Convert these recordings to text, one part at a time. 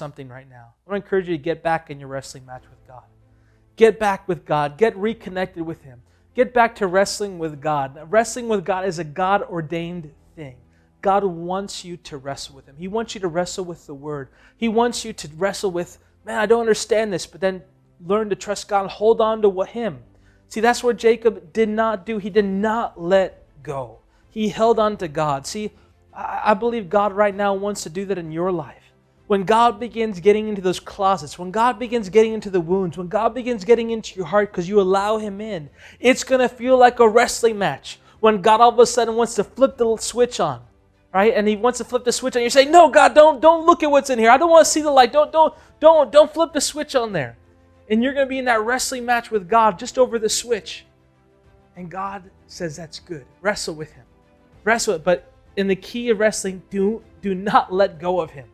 something right now. I want to encourage you to get back in your wrestling match with God. Get back with God. Get reconnected with Him. Get back to wrestling with God. Now, wrestling with God is a God-ordained thing. God wants you to wrestle with Him. He wants you to wrestle with the Word. He wants you to wrestle with, man, I don't understand this, but then learn to trust God and hold on to Him. See, that's what Jacob did not do. He did not let go. He held on to God. See, I believe God right now wants to do that in your life. When God begins getting into those closets, when God begins getting into the wounds, when God begins getting into your heart because you allow Him in, it's going to feel like a wrestling match when God all of a sudden wants to flip the switch on, right? And He wants to flip the switch on. You say, no, God, don't look at what's in here. I don't want to see the light. Don't flip the switch on there. And you're going to be in that wrestling match with God just over the switch. And God says that's good. Wrestle with Him. Wrestle it. But in the key of wrestling, do not let go of Him.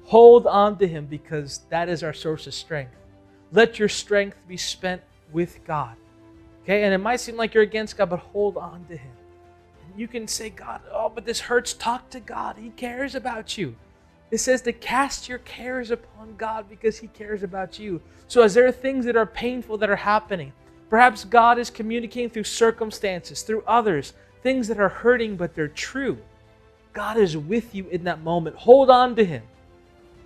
Hold on to Him because that is our source of strength. Let your strength be spent with God. Okay? And it might seem like you're against God, but hold on to Him. And you can say, God, oh, but this hurts. Talk to God. He cares about you. It says to cast your cares upon God because He cares about you. So as there are things that are painful that are happening, perhaps God is communicating through circumstances, through others, things that are hurting but they're true. God is with you in that moment. Hold on to Him.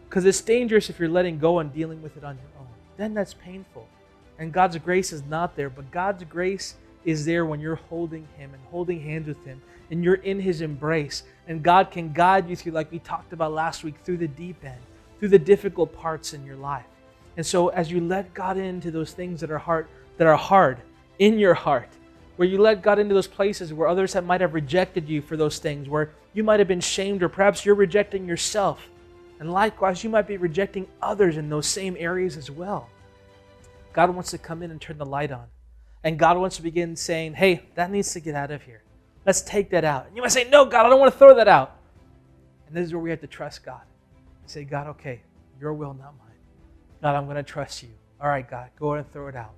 Because it's dangerous if you're letting go and dealing with it on your own. Then that's painful. And God's grace is not there. But God's grace is there when you're holding Him and holding hands with Him. And you're in His embrace. And God can guide you through, like we talked about last week, through the deep end, through the difficult parts in your life. And so as you let God into those things that are hard in your heart, where you let God into those places where others might have rejected you for those things, where you might have been shamed, or perhaps you're rejecting yourself. And likewise, you might be rejecting others in those same areas as well. God wants to come in and turn the light on. And God wants to begin saying, hey, that needs to get out of here. Let's take that out. And you might say, no, God, I don't want to throw that out. And this is where we have to trust God. Say, God, okay, your will, not mine. God, I'm going to trust you. All right, God, go ahead and throw it out.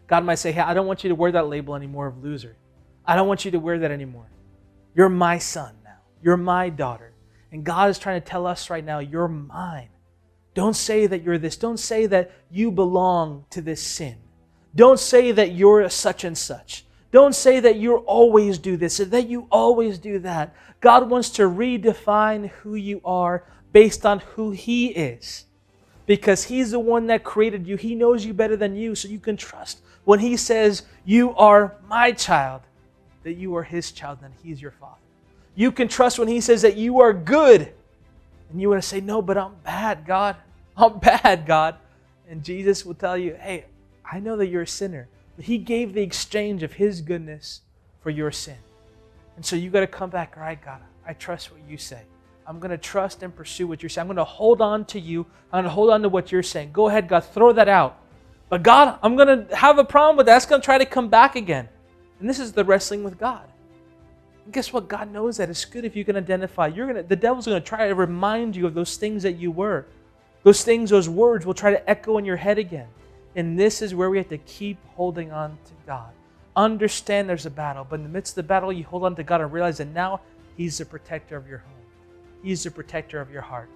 God might say, hey, I don't want you to wear that label anymore of loser. I don't want you to wear that anymore. You're my son now. You're my daughter. And God is trying to tell us right now, you're mine. Don't say that you're this. Don't say that you belong to this sin. Don't say that you're a such and such. Don't say that you always do this or that you always do that. God wants to redefine who you are based on who He is. Because He's the one that created you. He knows you better than you, so you can trust when He says, you are my child, that you are His child and He's your Father. You can trust when He says that you are good. And you want to say, no, but I'm bad, God. I'm bad, God. And Jesus will tell you, hey, I know that you're a sinner. But He gave the exchange of His goodness for your sin. And so you got to come back, all right, God, I trust what you say. I'm going to trust and pursue what you're saying. I'm going to hold on to you. I'm going to hold on to what you're saying. Go ahead, God, throw that out. But God, I'm going to have a problem with that. That's going to try to come back again. And this is the wrestling with God. And guess what? God knows that it's good if you can identify. The devil's going to try to remind you of those things that you were. Those things, those words will try to echo in your head again. And this is where we have to keep holding on to God. Understand there's a battle, but in the midst of the battle, you hold on to God and realize that now He's the protector of your home. He's the protector of your heart.